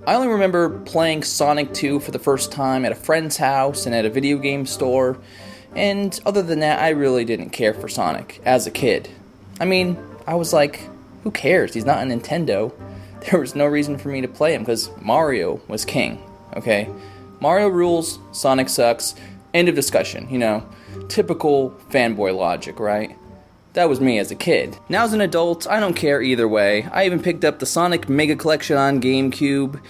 I only remember playing Sonic 2 for the first time at a friend's house and at a video game store, and other than that, I really didn't care for Sonic as a kid. I mean, I was like, who cares? He's not a Nintendo. There was no reason for me to play him because Mario was king, okay? Mario rules, Sonic sucks, end of discussion, typical fanboy logic, right? That was me as a kid. Now as an adult, I don't care either way. I even picked up the Sonic Mega Collection on GameCube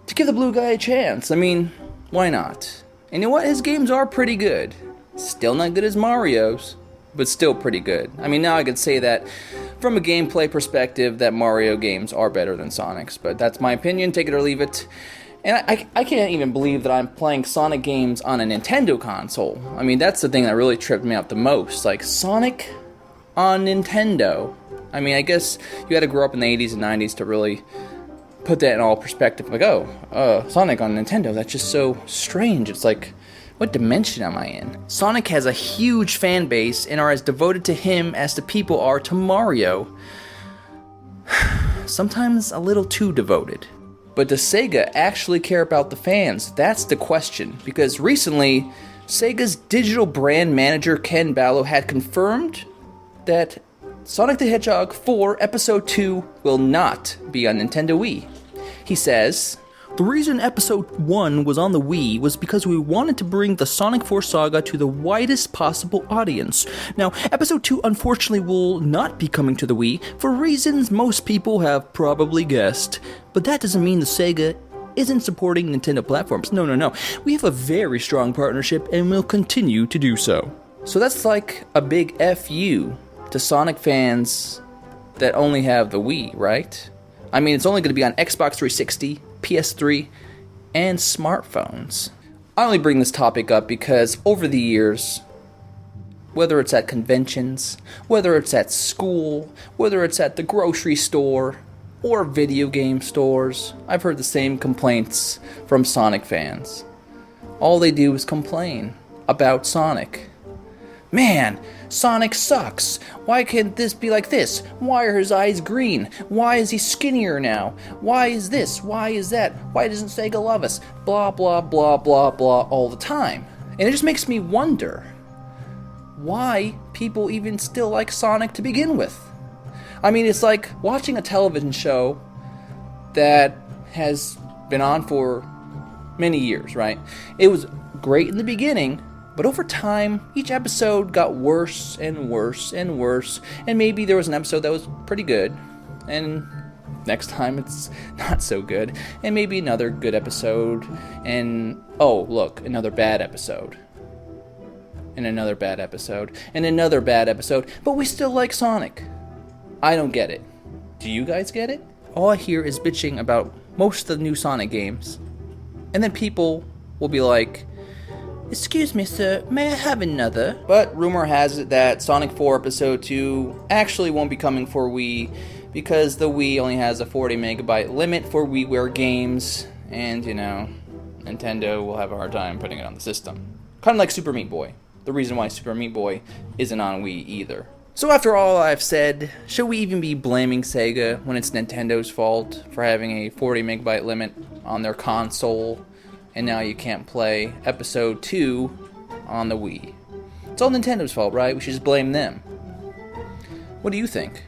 to give the blue guy a chance. I mean, why not? And you know what? His games are pretty good. Still not good as Mario's, but still pretty good. I mean, now I could say that from a gameplay perspective that Mario games are better than Sonic's, but that's my opinion, take it or leave it. And I can't even believe that I'm playing Sonic games on a Nintendo console. I mean, that's the thing that really tripped me out the most. Like, Sonic on Nintendo. I mean, I guess you had to grow up in the 80s and 90s to really put that in all perspective. Like, Sonic on Nintendo, that's just so strange. It's like, what dimension am I in? Sonic has a huge fan base and are as devoted to him as the people are to Mario. Sometimes a little too devoted. But does Sega actually care about the fans? That's the question. Because recently, Sega's digital brand manager Ken Ballo had confirmed that Sonic the Hedgehog 4 Episode 2 will not be on Nintendo Wii. He says, "The reason Episode 1 was on the Wii was because we wanted to bring the Sonic 4 saga to the widest possible audience. Now, Episode 2 unfortunately will not be coming to the Wii for reasons most people have probably guessed. But that doesn't mean the Sega isn't supporting Nintendo platforms. No. We have a very strong partnership and will continue to do so." So that's like a big FU to Sonic fans that only have the Wii, right? I mean, it's only going to be on Xbox 360, PS3, and smartphones. I only bring this topic up because over the years, whether it's at conventions, whether it's at school, whether it's at the grocery store, or video game stores, I've heard the same complaints from Sonic fans. All they do is complain about Sonic. Man, Sonic sucks. Why can't this be like this? Why are his eyes green? Why is he skinnier now? Why is this? Why is that? Why doesn't Sega love us? Blah, blah, blah, blah, blah, all the time. And it just makes me wonder why people even still like Sonic to begin with. I mean, it's like watching a television show that has been on for many years, right? It was great in the beginning, but over time, each episode got worse and worse and worse, and maybe there was an episode that was pretty good, and next time it's not so good, and maybe another good episode, and another bad episode, and another bad episode, and another bad episode, but we still like Sonic. I don't get it. Do you guys get it? All I hear is bitching about most of the new Sonic games, and then people will be like, "Excuse me, sir, may I have another?" But rumor has it that Sonic 4 Episode 2 actually won't be coming for Wii because the Wii only has a 40 megabyte limit for WiiWare games, and, Nintendo will have a hard time putting it on the system. Kind of like Super Meat Boy. The reason why Super Meat Boy isn't on Wii either. So after all I've said, should we even be blaming Sega when it's Nintendo's fault for having a 40 megabyte limit on their console? And now you can't play Episode 2 on the Wii. It's all Nintendo's fault, right? We should just blame them. What do you think?